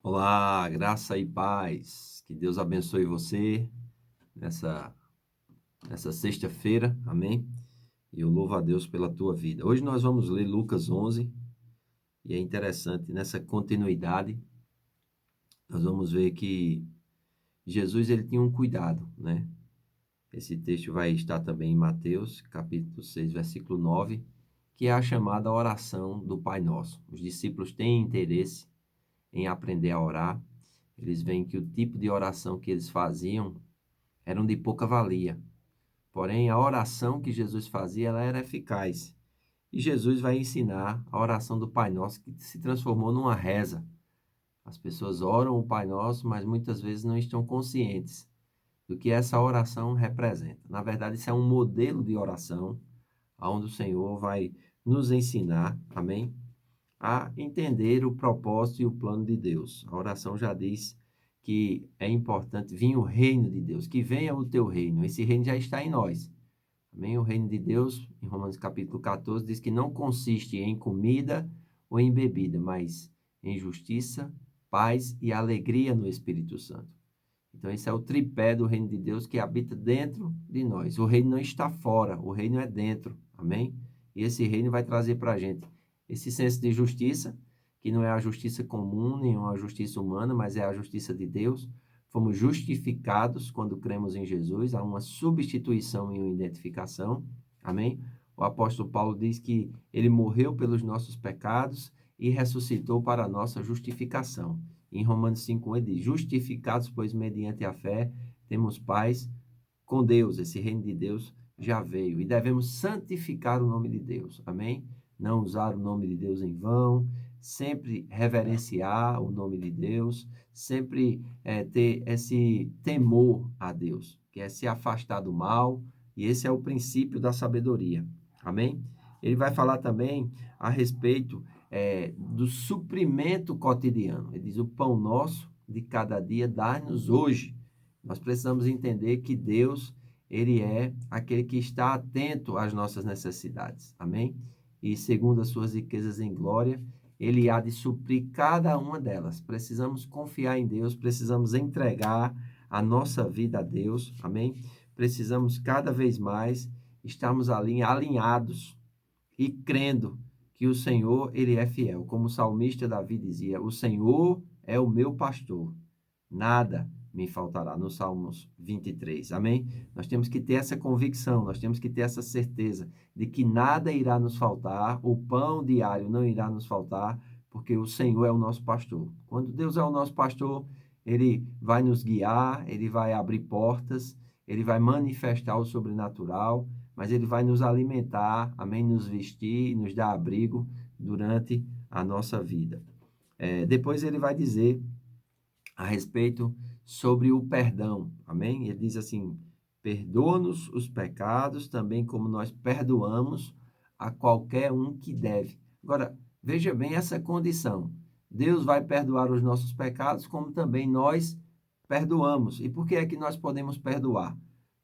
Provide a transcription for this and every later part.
Olá, graça e paz. Que Deus abençoe você nessa, nessa sexta-feira, amém? E eu louvo a Deus pela tua vida. Hoje nós vamos ler Lucas 11 e é interessante, nessa continuidade, nós vamos ver que Jesus ele tinha um cuidado, né? Esse texto vai estar também em Mateus, capítulo 6, versículo 9, que é a chamada oração do Pai Nosso. Os discípulos têm interesse em aprender a orar. Eles veem que o tipo de oração que eles faziam eram de pouca valia. Porém, a oração que Jesus fazia, ela era eficaz. E Jesus vai ensinar a oração do Pai Nosso, que se transformou numa reza. As pessoas oram o Pai Nosso, mas muitas vezes não estão conscientes do que essa oração representa. Na verdade, isso é um modelo de oração, onde o Senhor vai nos ensinar, amém? A entender o propósito e o plano de Deus. A oração já diz que é importante vir o reino de Deus, que venha o teu reino. Esse reino já está em nós. Amém? O reino de Deus, em Romanos capítulo 14, diz que não consiste em comida ou em bebida, mas em justiça, paz e alegria no Espírito Santo. Então, esse é o tripé do reino de Deus que habita dentro de nós. O reino não está fora, o reino é dentro. Amém? E esse reino vai trazer para a gente esse senso de justiça, que não é a justiça comum, nem uma justiça humana, mas é a justiça de Deus. Fomos justificados quando cremos em Jesus, há uma substituição e uma identificação. Amém? O apóstolo Paulo diz que ele morreu pelos nossos pecados e ressuscitou para a nossa justificação. Em Romanos 5:1 ele diz: justificados, pois, mediante a fé, temos paz com Deus. Esse reino de Deus já veio. E devemos santificar o nome de Deus. Amém? Não usar o nome de Deus em vão, sempre reverenciar o nome de Deus, sempre ter esse temor a Deus, que é se afastar do mal, e esse é o princípio da sabedoria. Amém? Ele vai falar também a respeito do suprimento cotidiano. Ele diz: o pão nosso de cada dia dá-nos hoje. Nós precisamos entender que Deus, ele é aquele que está atento às nossas necessidades. Amém? E segundo as suas riquezas em glória, ele há de suprir cada uma delas. Precisamos confiar em Deus, precisamos entregar a nossa vida a Deus. Amém? Precisamos cada vez mais estarmos ali alinhados e crendo que o Senhor, ele é fiel. Como o salmista Davi dizia: o Senhor é o meu pastor, nada me faltará, no Salmos 23. Amém? Nós temos que ter essa convicção, nós temos que ter essa certeza de que nada irá nos faltar, o pão diário não irá nos faltar, porque o Senhor é o nosso pastor. Quando Deus é o nosso pastor, ele vai nos guiar, ele vai abrir portas, ele vai manifestar o sobrenatural, mas ele vai nos alimentar, amém? Nos vestir, nos dar abrigo durante a nossa vida. Depois ele vai dizer a respeito sobre o perdão, amém? Ele diz assim: perdoa-nos os pecados, também como nós perdoamos a qualquer um que deve. Agora, veja bem essa condição. Deus vai perdoar os nossos pecados, como também nós perdoamos. E por que é que nós podemos perdoar?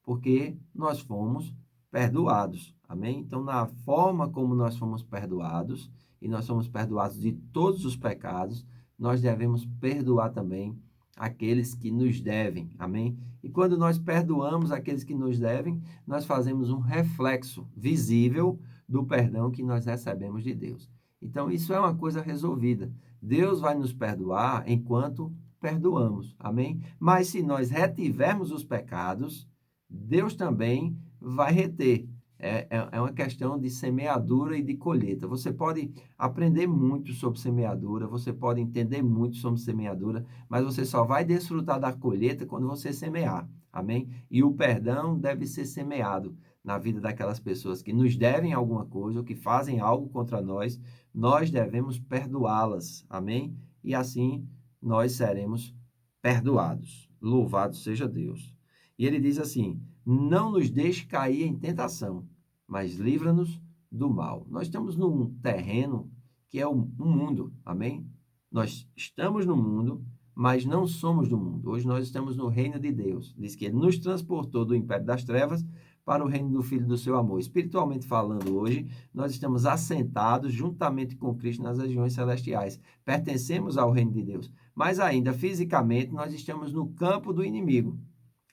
Porque nós fomos perdoados, amém? Então, na forma como nós fomos perdoados, e nós somos perdoados de todos os pecados, nós devemos perdoar também aqueles que nos devem, amém? E quando nós perdoamos aqueles que nos devem, nós fazemos um reflexo visível do perdão que nós recebemos de Deus. Então, isso é uma coisa resolvida. Deus vai nos perdoar enquanto perdoamos, amém? Mas se nós retivermos os pecados, Deus também vai reter. É uma questão de semeadura e de colheita. Você pode aprender muito sobre semeadura, você pode entender muito sobre semeadura, mas você só vai desfrutar da colheita quando você semear. Amém? E o perdão deve ser semeado na vida daquelas pessoas que nos devem alguma coisa ou que fazem algo contra nós. Nós devemos perdoá-las. Amém? E assim nós seremos perdoados. Louvado seja Deus. E ele diz assim: não nos deixe cair em tentação, mas livra-nos do mal. Nós estamos num terreno que é o mundo, amém? Nós estamos no mundo, mas não somos do mundo. Hoje nós estamos no reino de Deus. Diz que ele nos transportou do império das trevas para o reino do Filho do seu amor. Espiritualmente falando, hoje, nós estamos assentados juntamente com Cristo nas regiões celestiais. Pertencemos ao reino de Deus. mas ainda fisicamente nós estamos no campo do inimigo.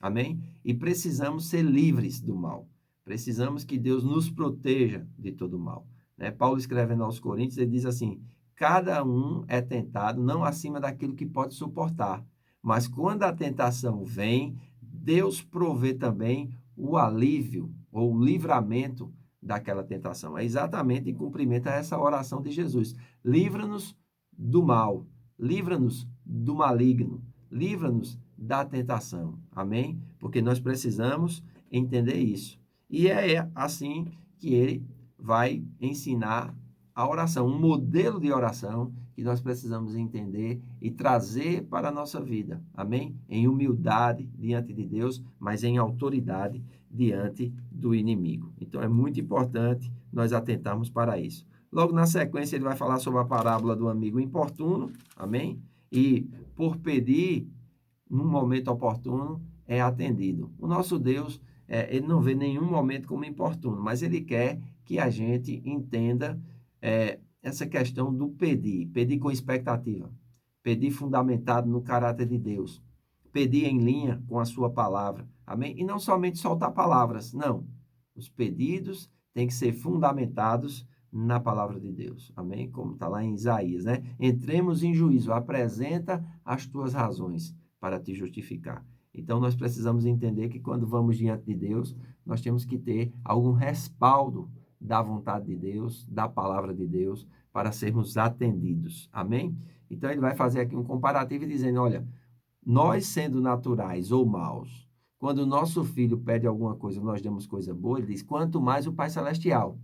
Amém? E precisamos ser livres do mal. Precisamos que Deus nos proteja de todo mal. Né? Paulo escrevendo aos Coríntios, ele diz assim: cada um é tentado não acima daquilo que pode suportar, mas quando a tentação vem, Deus provê também o alívio ou o livramento daquela tentação. É exatamente em cumprimento a essa oração de Jesus. Livra-nos do mal, livra-nos do maligno, livra-nos da tentação. Amém? Porque nós precisamos entender isso. E é assim que ele vai ensinar a oração, um modelo de oração que nós precisamos entender e trazer para a nossa vida. Amém? Em humildade diante de Deus, mas em autoridade diante do inimigo. Então é muito importante nós atentarmos para isso. Logo na sequência ele vai falar sobre a parábola do amigo importuno. Amém? E por pedir num momento oportuno é atendido. O nosso Deus, ele não vê nenhum momento como importuno, mas ele quer que a gente entenda essa questão do pedir com expectativa, pedir fundamentado no caráter de Deus, pedir em linha com a sua palavra, amém? E não somente soltar palavras, não. Os pedidos têm que ser fundamentados na palavra de Deus, amém? Como está lá em Isaías, né? Entremos em juízo, apresenta as tuas razões para te justificar. Então, nós precisamos entender que quando vamos diante de Deus, nós temos que ter algum respaldo da vontade de Deus, da palavra de Deus, para sermos atendidos. Amém? Então, ele vai fazer aqui um comparativo dizendo, olha, nós sendo naturais ou maus, quando o nosso filho pede alguma coisa, nós damos coisa boa, ele diz, quanto mais o Pai Celestial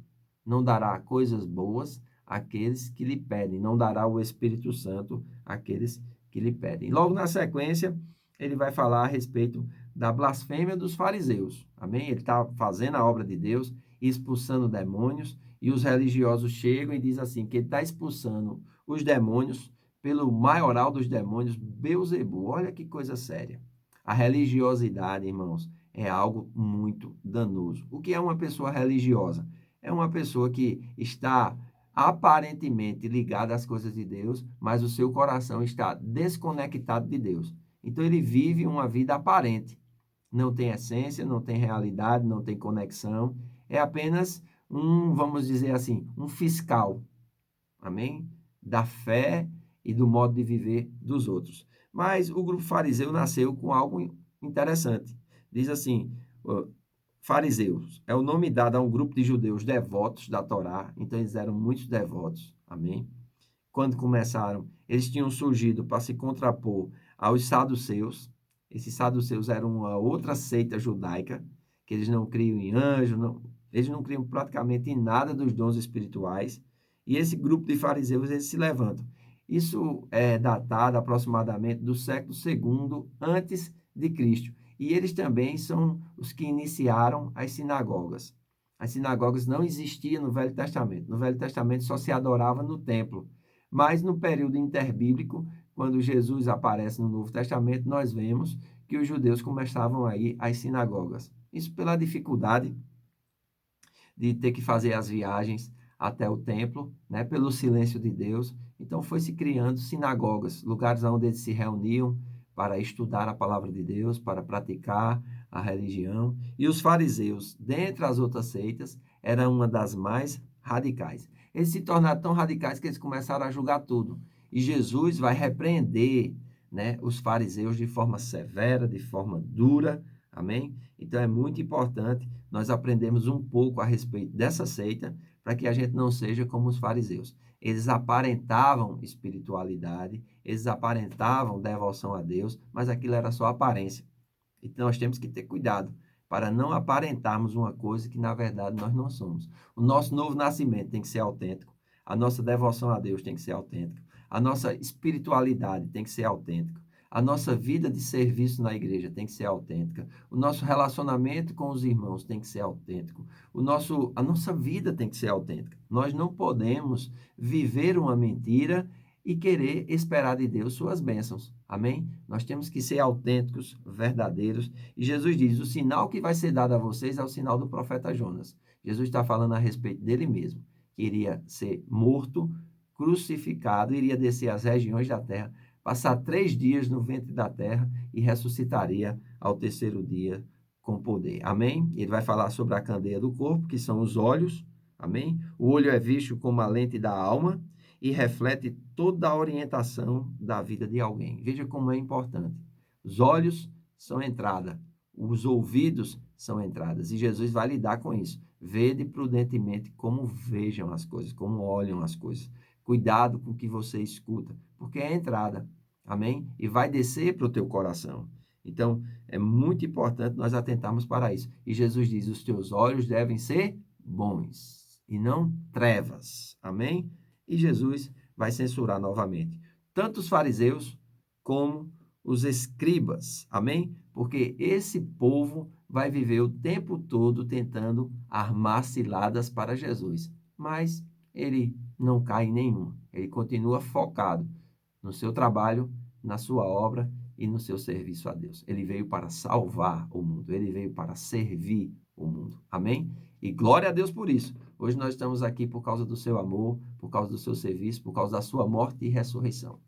não dará coisas boas àqueles que lhe pedem, não dará o Espírito Santo àqueles que lhe pedem. Logo na sequência, ele vai falar a respeito da blasfêmia dos fariseus. Amém? Ele está fazendo a obra de Deus, expulsando demônios, e os religiosos chegam e dizem assim, que ele está expulsando os demônios pelo maioral dos demônios, Beelzebul. Olha que coisa séria. A religiosidade, irmãos, é algo muito danoso. O que é uma pessoa religiosa? É uma pessoa que está aparentemente ligada às coisas de Deus, mas o seu coração está desconectado de Deus. Então, ele vive uma vida aparente. Não tem essência, não tem realidade, não tem conexão. É apenas vamos dizer assim, um fiscal. Amém? Da fé e do modo de viver dos outros. Mas o grupo fariseu nasceu com algo interessante. Diz assim, fariseus é o nome dado a um grupo de judeus devotos da Torá. Então, eles eram muitos devotos. Amém? Quando começaram, eles tinham surgido para se contrapor aos saduceus. Esses saduceus eram uma outra seita judaica, que eles não criam em anjo, eles não criam praticamente em nada dos dons espirituais. E esse grupo de fariseus, eles se levantam. Isso é datado aproximadamente do século II antes de Cristo. E eles também são os que iniciaram as sinagogas. As sinagogas não existiam no Velho Testamento. No Velho Testamento só se adorava no templo. Mas no período interbíblico, quando Jesus aparece no Novo Testamento, nós vemos que os judeus começavam a ir às sinagogas. Isso pela dificuldade de ter que fazer as viagens até o templo, né, pelo silêncio de Deus. Então foi se criando sinagogas, lugares onde eles se reuniam para estudar a palavra de Deus, para praticar a religião. E os fariseus, dentre as outras seitas, eram uma das mais radicais. Eles se tornaram tão radicais que eles começaram a julgar tudo. E Jesus vai repreender, né, os fariseus de forma severa, de forma dura. Amém? Então é muito importante nós aprendermos um pouco a respeito dessa seita para que a gente não seja como os fariseus. Eles aparentavam espiritualidade, eles aparentavam devoção a Deus, mas aquilo era só aparência. Então nós temos que ter cuidado para não aparentarmos uma coisa que na verdade nós não somos. O nosso novo nascimento tem que ser autêntico, a nossa devoção a Deus tem que ser autêntica, a nossa espiritualidade tem que ser autêntica. A nossa vida de serviço na igreja tem que ser autêntica. O nosso relacionamento com os irmãos tem que ser autêntico. A nossa vida tem que ser autêntica. Nós não podemos viver uma mentira e querer esperar de Deus suas bênçãos. Amém? Nós temos que ser autênticos, verdadeiros. E Jesus diz, o sinal que vai ser dado a vocês é o sinal do profeta Jonas. Jesus está falando a respeito dele mesmo, que iria ser morto, crucificado, iria descer às regiões da terra passar 3 dias no ventre da terra e ressuscitaria ao terceiro dia com poder. Amém? Ele vai falar sobre a candeia do corpo, que são os olhos. Amém? O olho é visto como a lente da alma e reflete toda a orientação da vida de alguém. Veja como é importante. Os olhos são entrada, os ouvidos são entradas, e Jesus vai lidar com isso. Vede prudentemente como vejam as coisas, como olham as coisas. Cuidado com o que você escuta, porque é a entrada, amém? E vai descer para o teu coração. Então, é muito importante nós atentarmos para isso. E Jesus diz, os teus olhos devem ser bons e não trevas, amém? E Jesus vai censurar novamente tanto os fariseus como os escribas, amém? Porque esse povo vai viver o tempo todo tentando armar ciladas para Jesus, mas ele não cai em nenhuma, ele continua focado no seu trabalho, na sua obra e no seu serviço a Deus. Ele veio para salvar o mundo, ele veio para servir o mundo, amém? E glória a Deus por isso. Hoje nós estamos aqui por causa do seu amor, por causa do seu serviço, por causa da sua morte e ressurreição.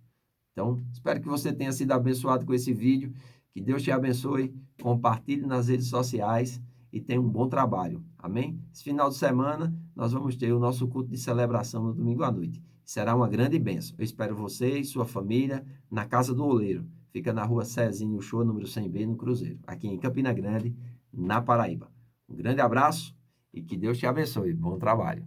Então, espero que você tenha sido abençoado com esse vídeo. Que Deus te abençoe. Compartilhe nas redes sociais e tenha um bom trabalho. Amém? Esse final de semana, nós vamos ter o nosso culto de celebração no domingo à noite. Será uma grande bênção. Eu espero você e sua família na Casa do Oleiro. Fica na rua Cezinho Show, número 100B, no Cruzeiro, aqui em Campina Grande, na Paraíba. Um grande abraço e que Deus te abençoe. Bom trabalho.